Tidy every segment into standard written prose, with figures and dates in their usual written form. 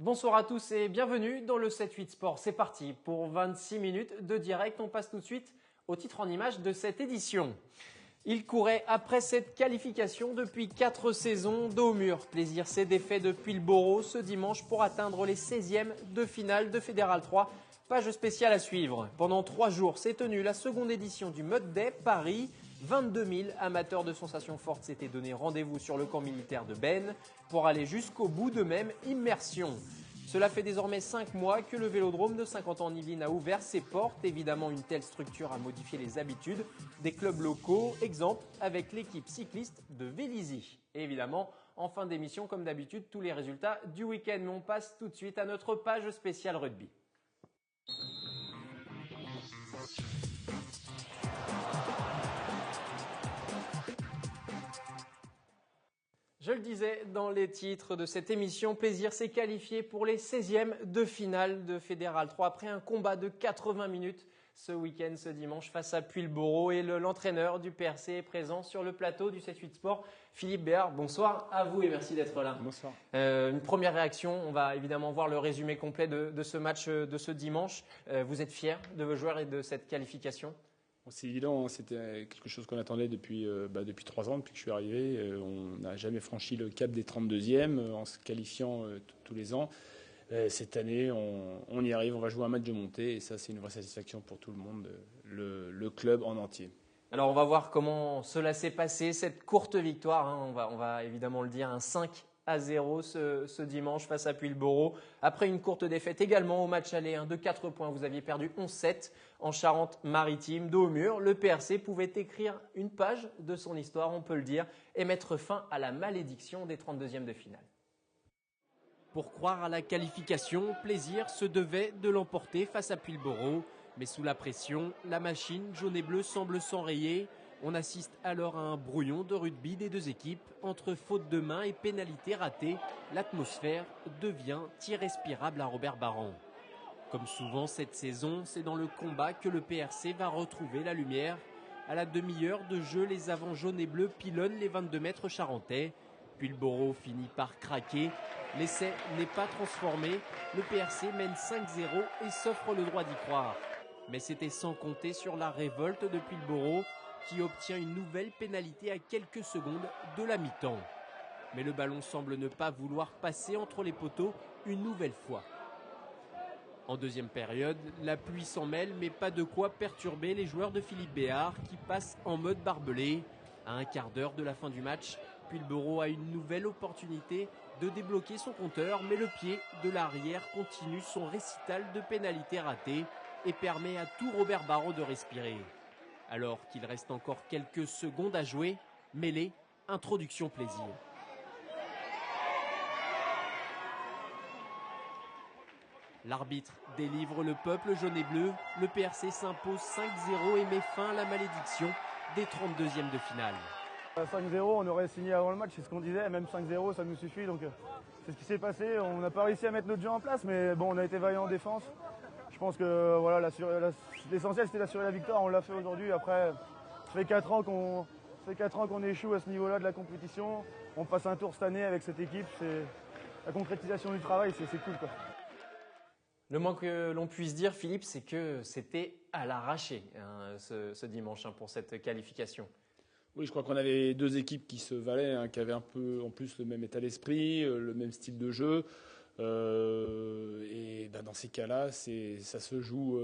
Bonsoir à tous et bienvenue dans le 7-8 Sport. C'est parti pour 26 minutes de direct. On passe tout de suite au titre en image de cette édition. Il courait après cette qualification depuis 4 saisons dos au mur. Plaisir s'est défait depuis le Boro ce dimanche pour atteindre les 16e de finale de Fédéral 3. Page spéciale à suivre. Pendant 3 jours s'est tenue la seconde édition du Mud Day Paris. 22 000 amateurs de sensations fortes s'étaient donné rendez-vous sur le camp militaire de Benne pour aller jusqu'au bout de même immersion. Cela fait désormais 5 mois que le vélodrome de Saint-Quentin-en-Yvelines a ouvert ses portes. Évidemment, une telle structure a modifié les habitudes des clubs locaux. Exemple avec l'équipe cycliste de Vélizy. Et évidemment, en fin d'émission, comme d'habitude, tous les résultats du week-end. Mais on passe tout de suite à notre page spéciale rugby. Je le disais dans les titres de cette émission, Plaisir s'est qualifié pour les 16e de finale de Fédéral 3 après un combat de 80 minutes ce week-end, ce dimanche, face à Puyllboro. Et l'entraîneur du PRC est présent sur le plateau du 7-8 Sport, Philippe Béard. Bonsoir à vous et merci d'être là. Bonsoir. Une première réaction, on va évidemment voir le résumé complet de ce match de ce dimanche. Vous êtes fiers de vos joueurs et de cette qualification ? C'est évident, c'était quelque chose qu'on attendait depuis 3 ans, depuis que je suis arrivé. On n'a jamais franchi le cap des 32e en se qualifiant tous les ans. Cette année, on y arrive, on va jouer un match de montée et ça, c'est une vraie satisfaction pour tout le monde, le club en entier. Alors, on va voir comment cela s'est passé, cette courte victoire. On va évidemment le dire, un 5-0 ce dimanche face à Puyllboro. Après une courte défaite également au match aller de 4 points, vous aviez perdu 11-7 en Charente-Maritime. Dos au mur, le PRC pouvait écrire une page de son histoire, on peut le dire, et mettre fin à la malédiction des 32e de finale. Pour croire à la qualification, Plaisir se devait de l'emporter face à Puyllboro. Mais sous la pression, la machine jaune et bleue semble s'enrayer. On assiste alors à un brouillon de rugby des deux équipes. Entre faute de main et pénalité ratée, l'atmosphère devient irrespirable à Robert Barran. Comme souvent cette saison, c'est dans le combat que le PRC va retrouver la lumière. À la demi-heure de jeu, les avants jaunes et bleus pilonnent les 22 mètres charentais. Puyllboro finit par craquer. L'essai n'est pas transformé. Le PRC mène 5-0 et s'offre le droit d'y croire. Mais c'était sans compter sur la révolte de Puyllboro qui obtient une nouvelle pénalité à quelques secondes de la mi-temps. Mais le ballon semble ne pas vouloir passer entre les poteaux une nouvelle fois. En deuxième période, la pluie s'en mêle mais pas de quoi perturber les joueurs de Philippe Béard qui passent en mode barbelé. À un quart d'heure de la fin du match, Puyllboro a une nouvelle opportunité de débloquer son compteur, mais le pied de l'arrière continue son récital de pénalités ratées et permet à tout Robert Barran de respirer. Alors qu'il reste encore quelques secondes à jouer, mêlée, introduction plaisir. L'arbitre délivre le peuple jaune et bleu, le PRC s'impose 5-0 et met fin à la malédiction des 32e de finale. 5-0, on aurait signé avant le match, c'est ce qu'on disait, même 5-0 ça nous suffit, donc c'est ce qui s'est passé. On n'a pas réussi à mettre notre jeu en place, mais bon, on a été vaillant en défense. Je pense que voilà, l'essentiel c'était d'assurer la victoire, on l'a fait aujourd'hui. Après, ça fait 4 ans qu'on échoue à ce niveau-là de la compétition. On passe un tour cette année avec cette équipe, c'est la concrétisation du travail, c'est cool quoi. Le moins que l'on puisse dire, Philippe, c'est que c'était à l'arraché ce dimanche pour cette qualification. Oui, je crois qu'on avait deux équipes qui se valaient, qui avaient un peu en plus le même état d'esprit, le même style de jeu. Et dans ces cas-là, ça se joue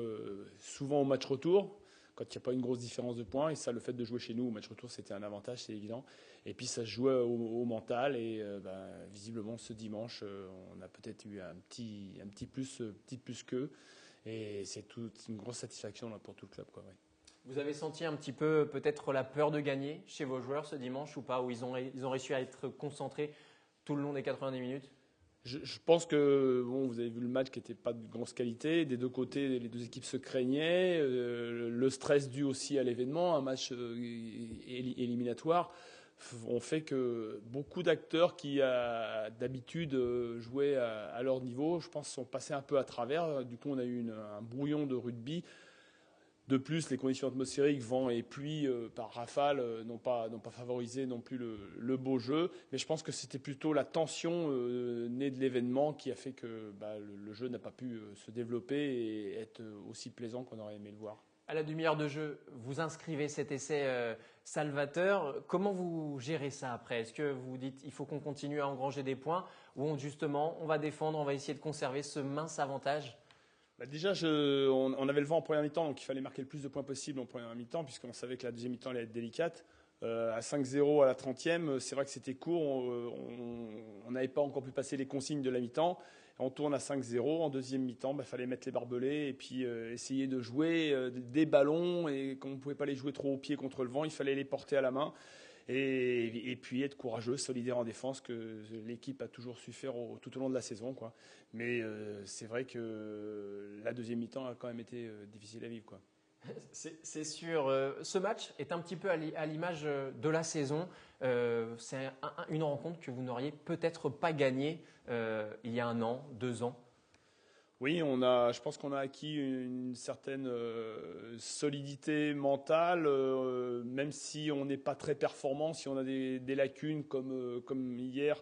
souvent au match retour, quand il n'y a pas une grosse différence de points. Et ça, le fait de jouer chez nous au match retour, c'était un avantage, c'est évident. Et puis ça se jouait au mental. Et visiblement, ce dimanche, on a peut-être eu un petit plus qu'eux. Et c'est une grosse satisfaction là, pour tout le club, quoi, ouais. Vous avez senti un petit peu peut-être la peur de gagner chez vos joueurs ce dimanche ou pas, où ils ont réussi à être concentrés tout le long des 90 minutes? Je pense que vous avez vu le match qui n'était pas de grosse qualité. Des deux côtés, les deux équipes se craignaient. Le stress dû aussi à l'événement, un match éliminatoire, ont fait que beaucoup d'acteurs qui d'habitude jouaient à leur niveau, je pense, sont passés un peu à travers. Du coup, on a eu un brouillon de rugby. De plus, les conditions atmosphériques, vent et pluie par rafale, n'ont pas favorisé non plus le beau jeu. Mais je pense que c'était plutôt la tension née de l'événement qui a fait que le jeu n'a pas pu se développer et être aussi plaisant qu'on aurait aimé le voir. À la demi-heure de jeu, vous inscrivez cet essai salvateur. Comment vous gérez ça après? Est-ce que vous dites il faut qu'on continue à engranger des points ou justement on va défendre, on va essayer de conserver ce mince avantage? Déjà, on avait le vent en première mi-temps, donc il fallait marquer le plus de points possible en première mi-temps, puisqu'on savait que la deuxième mi-temps allait être délicate. À 5-0 à la 30e, c'est vrai que c'était court, on n'avait pas encore pu passer les consignes de la mi-temps. On tourne à 5-0, en deuxième mi-temps, il fallait mettre les barbelés et puis essayer de jouer des ballons, et comme on ne pouvait pas les jouer trop au pied contre le vent, il fallait les porter à la main. Et puis être courageux, solidaire en défense, que l'équipe a toujours su faire tout au long de la saison, quoi. Mais c'est vrai que la deuxième mi-temps a quand même été difficile à vivre, quoi. C'est sûr. Ce match est un petit peu à l'image de la saison. C'est une rencontre que vous n'auriez peut-être pas gagnée il y a 1 an, 2 ans. Oui, je pense qu'on a acquis une certaine solidité mentale, même si on n'est pas très performant, si on a des lacunes comme hier,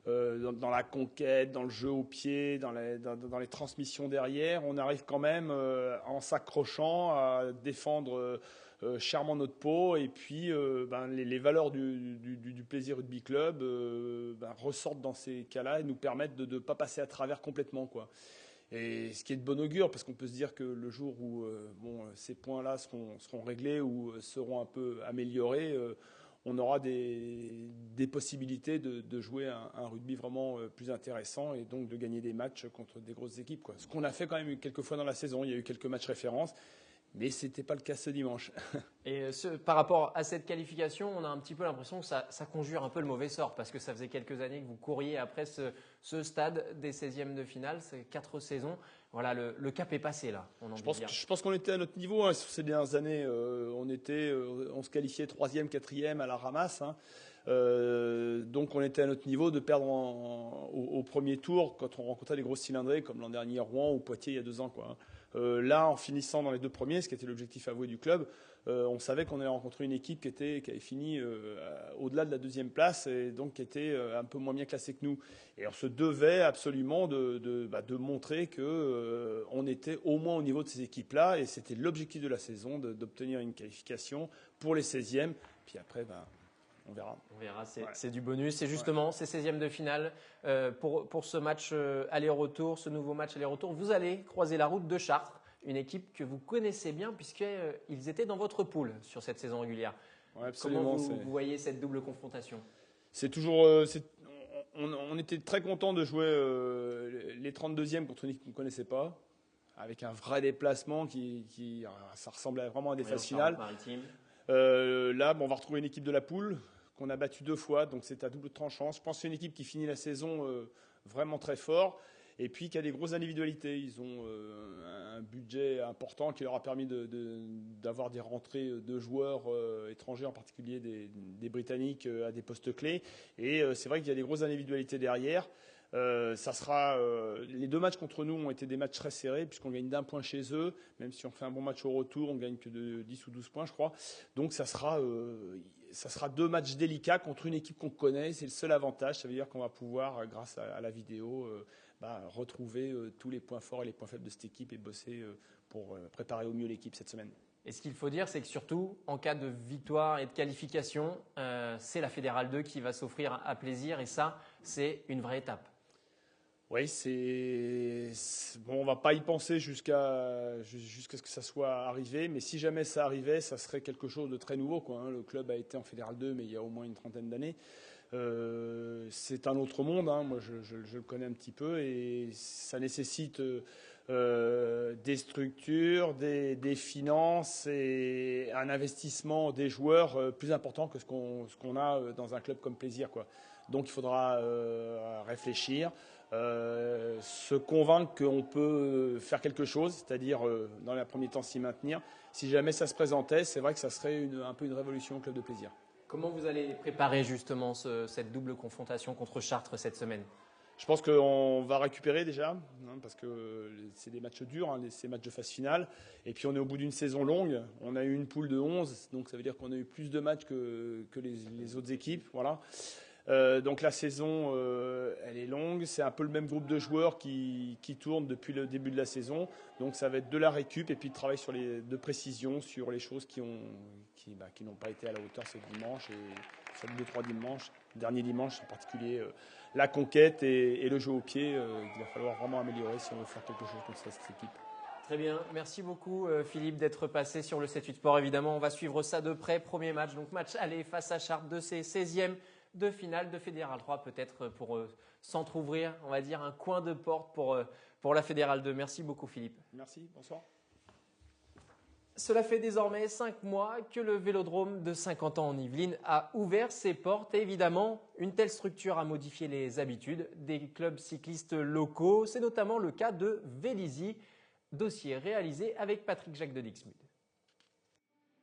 dans la conquête, dans le jeu au pied, dans les transmissions derrière, on arrive quand même, en s'accrochant, à défendre chèrement notre peau. Et puis, les valeurs du Plaisir Rugby Club ressortent dans ces cas-là et nous permettent de ne pas passer à travers complètement, quoi. Et ce qui est de bon augure, parce qu'on peut se dire que le jour où ces points-là seront réglés ou seront un peu améliorés, on aura des possibilités de jouer un rugby vraiment plus intéressant et donc de gagner des matchs contre des grosses équipes, quoi. Ce qu'on a fait quand même quelques fois dans la saison, il y a eu quelques matchs références, mais ce n'était pas le cas ce dimanche. Et par rapport à cette qualification, on a un petit peu l'impression que ça conjure un peu le mauvais sort, parce que ça faisait quelques années que vous couriez après ce stade des 16e de finale, c'est 4 saisons. Voilà, le cap est passé là. Je pense qu'on était à notre niveau, hein, sur ces dernières années. On se qualifiait 3e, 4e à la ramasse, hein. Donc on était à notre niveau de perdre au premier tour quand on rencontrait des grosses cylindrées comme l'an dernier Rouen ou Poitiers il y a 2 ans, quoi. Là, en finissant dans les 2 premiers, ce qui était l'objectif avoué du club, on savait qu'on allait rencontrer une équipe qui avait fini au-delà de la 2e place et donc qui était un peu moins bien classée que nous. Et on se devait absolument de montrer que on était au moins au niveau de ces équipes-là, et c'était l'objectif de la saison d'obtenir une qualification pour les 16e. Puis après, on verra. On verra, c'est du bonus. C'est justement ces 16e de finale pour ce match aller-retour, ce nouveau match aller-retour. Vous allez croiser la route de Chartres, une équipe que vous connaissez bien puisqu'ils étaient dans votre pool sur cette saison régulière. Ouais, absolument. Comment vous voyez cette double confrontation? C'est toujours... on était très contents de jouer les 32e contre une équipe qu'on ne connaissait pas, avec un vrai déplacement ça ressemblait vraiment à des phases finales. Là, on va retrouver une équipe de la poule qu'on a battue 2 fois, donc c'est à double tranchant. Je pense que c'est une équipe qui finit la saison vraiment très fort et puis qui a des grosses individualités. Ils ont un budget important qui leur a permis d'avoir des rentrées de joueurs étrangers, en particulier des Britanniques, à des postes clés. Et c'est vrai qu'il y a des grosses individualités derrière. Les 2 matchs contre nous ont été des matchs très serrés puisqu'on gagne d'1 point chez eux. Même si on fait un bon match au retour, on gagne que de 10 ou 12 points, je crois. Donc ça sera 2 matchs délicats contre une équipe qu'on connaît. C'est le seul avantage. Ça veut dire qu'on va pouvoir, grâce à la vidéo, retrouver tous les points forts et les points faibles de cette équipe et bosser pour préparer au mieux l'équipe cette semaine. Et ce qu'il faut dire, c'est que surtout, en cas de victoire et de qualification, c'est la Fédérale 2 qui va s'offrir à plaisir. Et ça, c'est une vraie étape. Oui, on va pas y penser jusqu'à ce que ça soit arrivé, mais si jamais ça arrivait, ça serait quelque chose de très nouveau, quoi, hein. Le club a été en Fédéral 2, mais il y a au moins une 30aine d'années. C'est un autre monde, hein. Moi je le connais un petit peu et ça nécessite des structures, des finances et un investissement des joueurs plus important que ce qu'on a dans un club comme Plaisir, quoi. Donc il faudra réfléchir. Se convaincre qu'on peut faire quelque chose, c'est-à-dire dans les premiers temps s'y maintenir. Si jamais ça se présentait, c'est vrai que ça serait un peu une révolution au club de Plaisir. Comment vous allez préparer justement cette double confrontation contre Chartres cette semaine? Je pense qu'on va récupérer déjà, parce que c'est des matchs durs, ces matchs de phase finale. Et puis on est au bout d'une saison longue. On a eu une poule de 11, donc ça veut dire qu'on a eu plus de matchs que les autres équipes. Voilà. Donc la saison, elle est longue. C'est un peu le même groupe de joueurs qui tourne depuis le début de la saison. Donc ça va être de la récup et puis de travail de précision sur les choses qui n'ont pas été à la hauteur ce dimanche et sur les 2-3 dimanches. Le dernier dimanche en particulier, la conquête et le jeu au pied. Il va falloir vraiment améliorer si on veut faire quelque chose contre cette équipe. Très bien, merci beaucoup Philippe d'être passé sur le 7-8 Sport. Évidemment, on va suivre ça de près. Premier match, donc match aller face à Chartres de ces 16e de finale de Fédéral 3, peut-être pour s'entrouvrir, on va dire, un coin de porte pour la Fédérale 2. Merci beaucoup Philippe. Merci, bonsoir. Cela fait désormais 5 mois que le Vélodrome de Saint-Quentin en Yvelines a ouvert ses portes. Et évidemment, une telle structure a modifié les habitudes des clubs cyclistes locaux. C'est notamment le cas de Vélizy, dossier réalisé avec Patrick Jacques de Dixmude.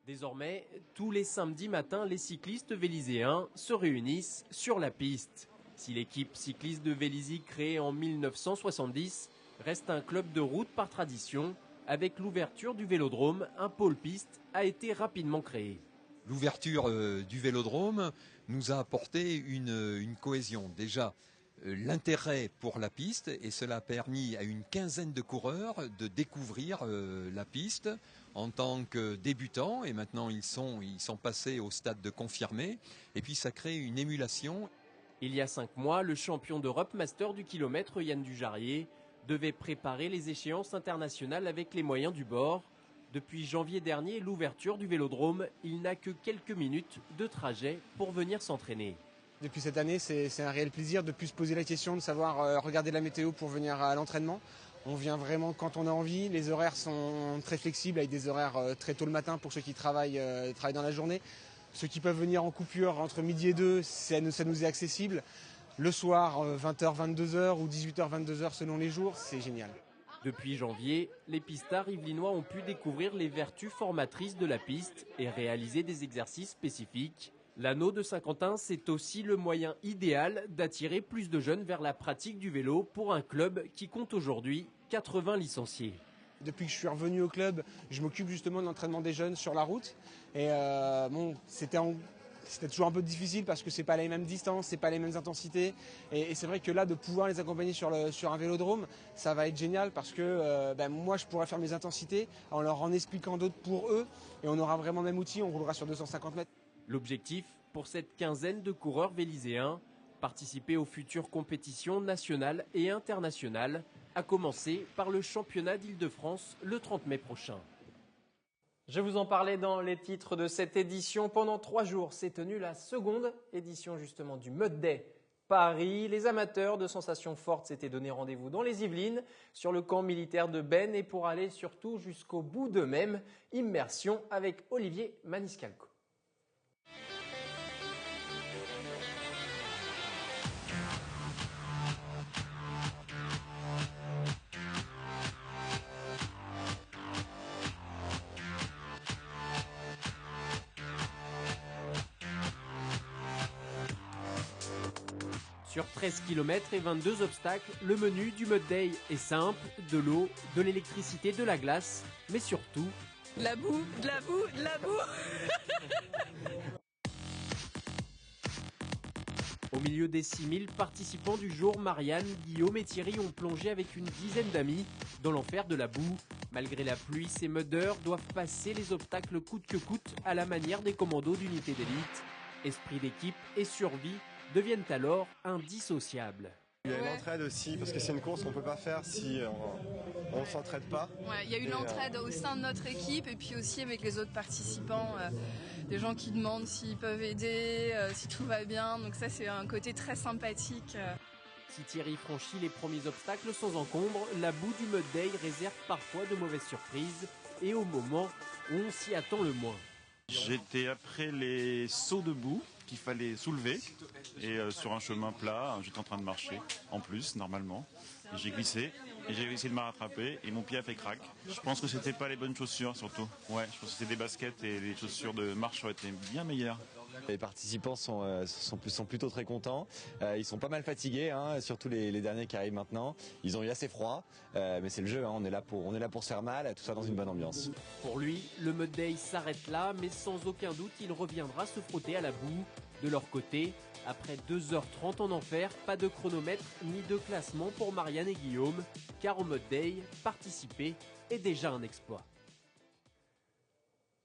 Désormais, tous les samedis matins, les cyclistes véliséens se réunissent sur la piste. Si l'équipe cycliste de Vélizy, créée en 1970, reste un club de route par tradition, avec l'ouverture du Vélodrome, un pôle piste a été rapidement créé. L'ouverture du Vélodrome nous a apporté une cohésion. Déjà, l'intérêt pour la piste, et cela a permis à une quinzaine de coureurs de découvrir la piste en tant que débutants, et maintenant ils sont passés au stade de confirmés, et puis ça crée une émulation. Il y a 5 mois, le champion d'Europe master du kilomètre Yann Dujarrier devait préparer les échéances internationales avec les moyens du bord. Depuis janvier dernier, l'ouverture du Vélodrome, il n'a que quelques minutes de trajet pour venir s'entraîner. Depuis cette année, c'est un réel plaisir de plus se poser la question, de savoir regarder la météo pour venir à l'entraînement. On vient vraiment quand on a envie. Les horaires sont très flexibles avec des horaires très tôt le matin pour ceux qui travaillent dans la journée. Ceux qui peuvent venir en coupure entre midi et 2, ça nous est accessible. Le soir, 20h, 22h ou 18h, 22h selon les jours, c'est génial. Depuis janvier, les pistards yvelinois ont pu découvrir les vertus formatrices de la piste et réaliser des exercices spécifiques. L'anneau de Saint-Quentin, c'est aussi le moyen idéal d'attirer plus de jeunes vers la pratique du vélo pour un club qui compte aujourd'hui 80 licenciés. Depuis que je suis revenu au club, je m'occupe justement de l'entraînement des jeunes sur la route. Et c'était toujours un peu difficile parce que c'est pas les mêmes distances, c'est pas les mêmes intensités. Et c'est vrai que là, de pouvoir les accompagner sur un vélodrome, ça va être génial parce que moi, je pourrais faire mes intensités en expliquant d'autres pour eux. Et on aura vraiment le même outil, on roulera sur 250 mètres. L'objectif pour cette quinzaine de coureurs véliséens, participer aux futures compétitions nationales et internationales, à commencer par le championnat d'Île-de-France le 30 mai prochain. Je vous en parlais dans les titres de cette édition. Pendant 3 jours s'est tenue la seconde édition justement du Mud Day Paris. Les amateurs de sensations fortes s'étaient donné rendez-vous dans les Yvelines, sur le camp militaire de Benne, et pour aller surtout jusqu'au bout d'eux-mêmes, immersion avec Olivier Maniscalco. Sur 13 km et 22 obstacles, le menu du Mud Day est simple, de l'eau, de l'électricité, de la glace, mais surtout... De la boue, de la boue, de la boue. Au milieu des 6000 participants du jour, Marianne, Guillaume et Thierry ont plongé avec une dizaine d'amis dans l'enfer de la boue. Malgré la pluie, ces mudeurs doivent passer les obstacles coûte que coûte à la manière des commandos d'unités d'élite. Esprit d'équipe et survie deviennent alors indissociables. Il y a l'entraide aussi, parce que c'est une course qu'on ne peut pas faire si on ne s'entraide pas. Ouais, il y a eu l'entraide au sein de notre équipe et puis aussi avec les autres participants, des gens qui demandent s'ils peuvent aider, si tout va bien. Donc ça, c'est un côté très sympathique. Si Thierry franchit les premiers obstacles sans encombre, la boue du Mud Day réserve parfois de mauvaises surprises et au moment où on s'y attend le moins. J'étais après les sauts de boue qu'il fallait soulever et sur un chemin plat, j'étais en train de marcher en plus normalement et j'ai glissé et j'ai essayé de me rattraper et mon pied a fait crack. Je pense que c'était pas les bonnes chaussures surtout. Ouais, je pense que c'était des baskets et les chaussures de marche auraient été bien meilleures. Les participants sont plutôt très contents. Ils sont pas mal fatigués, hein, surtout les derniers qui arrivent maintenant. Ils ont eu assez froid, mais c'est le jeu, hein, on est là pour se faire mal, tout ça dans une bonne ambiance. Pour lui, le Mud Day s'arrête là, mais sans aucun doute, il reviendra se frotter à la boue. De leur côté, après 2h30 en enfer, pas de chronomètre ni de classement pour Marianne et Guillaume, car au Mud Day, participer est déjà un exploit.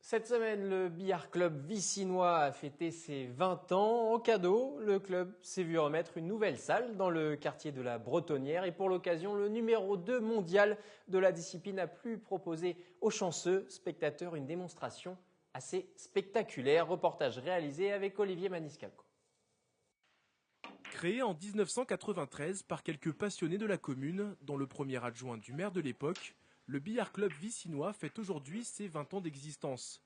Cette semaine, le billard club vicinois a fêté ses 20 ans. En cadeau, le club s'est vu remettre une nouvelle salle dans le quartier de la Bretonnière. Et pour l'occasion, le numéro 2 mondial de la discipline a pu proposer aux chanceux spectateurs une démonstration assez spectaculaire. Reportage réalisé avec Olivier Maniscalco. Créé en 1993 par quelques passionnés de la commune, dont le premier adjoint du maire de l'époque, le billard club vicinois fête aujourd'hui ses 20 ans d'existence.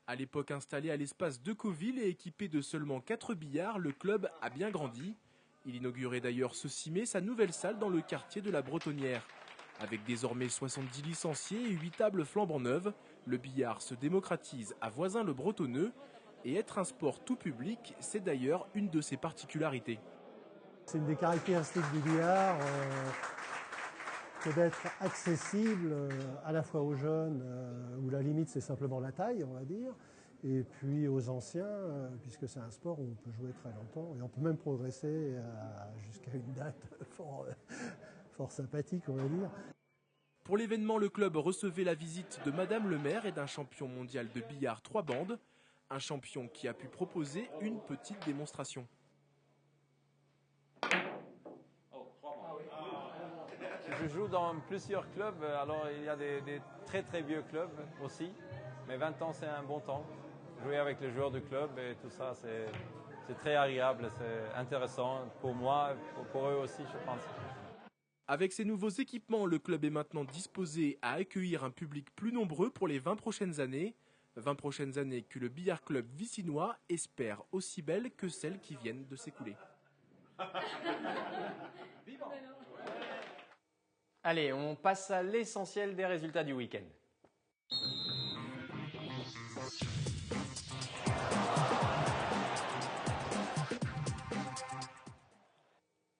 À l'époque installé à l'espace de Coville et équipé de seulement 4 billards, le club a bien grandi. Il inaugurait d'ailleurs ce 6 mai sa nouvelle salle dans le quartier de la Bretonnière. Avec désormais 70 licenciés et 8 tables flambant neuves, le billard se démocratise à Voisins-le-Bretonneux. Et être un sport tout public, c'est d'ailleurs une de ses particularités. C'est une des caractéristiques du billard. Que d'être accessible à la fois aux jeunes, où la limite c'est simplement la taille, on va dire, et puis aux anciens, puisque c'est un sport où on peut jouer très longtemps, et on peut même progresser jusqu'à une date fort sympathique, on va dire. Pour l'événement, le club recevait la visite de Madame le maire et d'un champion mondial de billard 3 bandes, un champion qui a pu proposer une petite démonstration. Je joue dans plusieurs clubs, alors il y a des très très vieux clubs aussi, mais 20 ans c'est un bon temps. Jouer avec les joueurs du club et tout ça, c'est très agréable, c'est intéressant pour moi, pour eux aussi je pense. Avec ces nouveaux équipements, le club est maintenant disposé à accueillir un public plus nombreux pour les 20 prochaines années. 20 prochaines années que le billard club vicinois espère aussi belles que celles qui viennent de s'écouler. Allez, on passe à l'essentiel des résultats du week-end.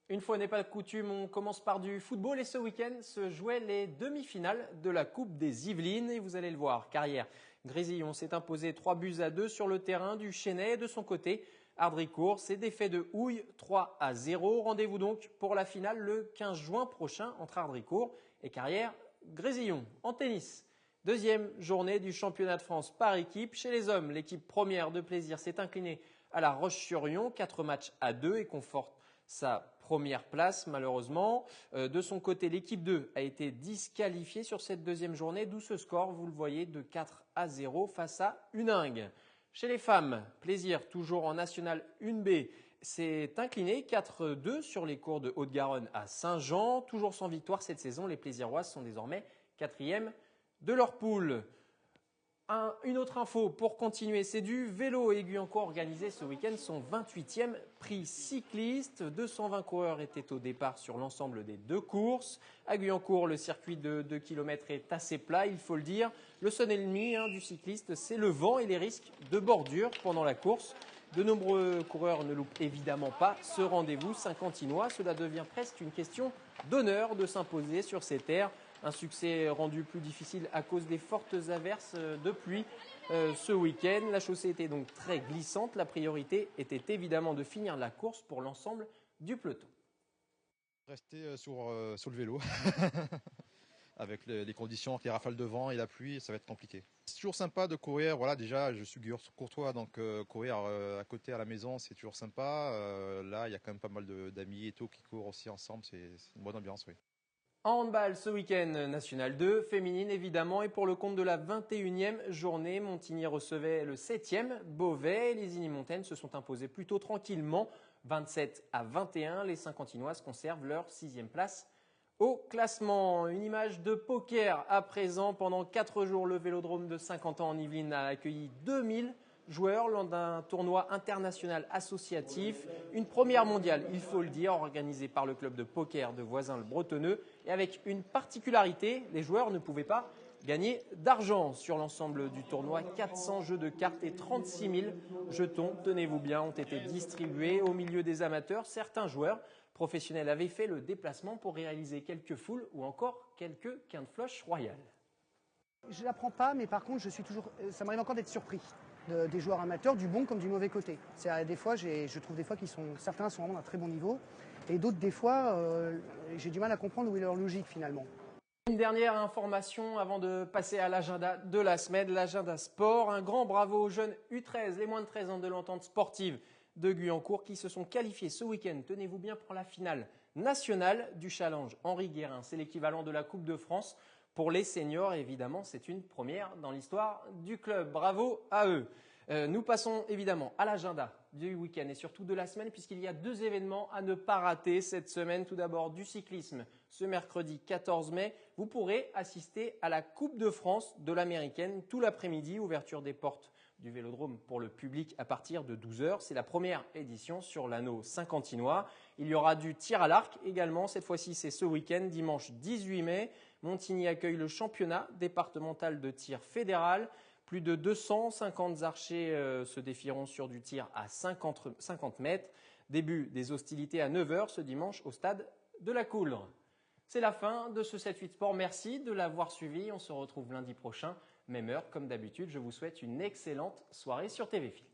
Une fois n'est pas coutume, on commence par du football et ce week-end se jouaient les demi-finales de la Coupe des Yvelines et vous allez le voir, Carrière Grésillon s'est imposé 3-2 sur le terrain du Chesnay. De son côté, Ardricourt s'est défait de Houille 3-0. Rendez-vous donc pour la finale le 15 juin prochain entre Ardricourt et Carrière Grésillon. En tennis, deuxième journée du championnat de France par équipe. Chez les hommes, l'équipe première de Plaisir s'est inclinée à la Roche-sur-Yon, 4-2 et conforte sa première place malheureusement. De son côté, l'équipe 2 a été disqualifiée sur cette deuxième journée, d'où ce score, vous le voyez, de 4-0 face à Huningue. Chez les femmes, Plaisir, toujours en National 1B, s'est incliné 4-2 sur les cours de Haute-Garonne à Saint-Jean. Toujours sans victoire cette saison, les Plaisiroises sont désormais 4e de leur poule. Une autre info pour continuer, c'est du vélo. Et Guyancourt organisé ce week-end son 28e prix cycliste. 220 coureurs étaient au départ sur l'ensemble des deux courses. À Guyancourt, le circuit de 2 km est assez plat, il faut le dire. Le seul ennemi du cycliste, c'est le vent et les risques de bordure pendant la course. De nombreux coureurs ne loupent évidemment pas ce rendez-vous saint-quentinois. Cela devient presque une question d'honneur de s'imposer sur ces terres. Un succès rendu plus difficile à cause des fortes averses de pluie ce week-end. La chaussée était donc très glissante. La priorité était évidemment de finir la course pour l'ensemble du peloton. Rester sur le vélo. Avec les conditions, avec les rafales de vent et la pluie, ça va être compliqué. C'est toujours sympa de courir. Voilà, déjà, je suis courtois, donc courir à côté à la maison, c'est toujours sympa. Là, il y a quand même pas mal d'amis et tout qui courent aussi ensemble. C'est une bonne ambiance, oui. En handball ce week-end, National 2, féminine évidemment, et pour le compte de la 21e journée, Montigny recevait le 7e Beauvais. Les Igny-Montaigne se sont imposés plutôt tranquillement, 27-21. Les Saint-Quentinoises conservent leur 6e place au classement. Une image de poker à présent. Pendant 4 jours, le Vélodrome de Saint-Quentin en Yvelines a accueilli 2000 joueurs lors d'un tournoi international associatif. Une première mondiale, il faut le dire, organisée par le club de poker de Voisins-le-Bretonneux. Et avec une particularité, les joueurs ne pouvaient pas gagner d'argent. Sur l'ensemble du tournoi, 400 jeux de cartes et 36 000 jetons, tenez-vous bien, ont été distribués au milieu des amateurs. Certains joueurs professionnels avaient fait le déplacement pour réaliser quelques foules ou encore quelques quintes floches royales. Je ne l'apprends pas, mais par contre, ça m'arrive encore d'être surpris des joueurs amateurs, du bon comme du mauvais côté. Des fois, je trouve des fois certains sont vraiment d'un très bon niveau, et d'autres, des fois, j'ai du mal à comprendre où est leur logique finalement. Une dernière information avant de passer à l'agenda de la semaine, l'agenda sport. Un grand bravo aux jeunes U13, les moins de 13 ans de l'entente sportive de Guyancourt qui se sont qualifiés ce week-end, tenez-vous bien, pour la finale nationale du challenge Henri Guérin. C'est l'équivalent de la Coupe de France pour les seniors. Évidemment, c'est une première dans l'histoire du club. Bravo à eux. Nous passons évidemment à l'agenda du week-end et surtout de la semaine puisqu'il y a 2 événements à ne pas rater cette semaine. Tout d'abord du cyclisme. Ce mercredi 14 mai, vous pourrez assister à la Coupe de France de l'Américaine tout l'après-midi. Ouverture des portes du Vélodrome pour le public à partir de 12 h. C'est la première édition sur l'anneau saint-quentinois. Il y aura du tir à l'arc également. Cette fois-ci, c'est ce week-end, dimanche 18 mai. Montigny accueille le championnat départemental de tir fédéral. Plus de 250 archers se défieront sur du tir à 50 mètres. Début des hostilités à 9 h ce dimanche au stade de la Couledre. C'est la fin de ce 7-8 Sport. Merci de l'avoir suivi. On se retrouve lundi prochain, même heure comme d'habitude. Je vous souhaite une excellente soirée sur TV Fil.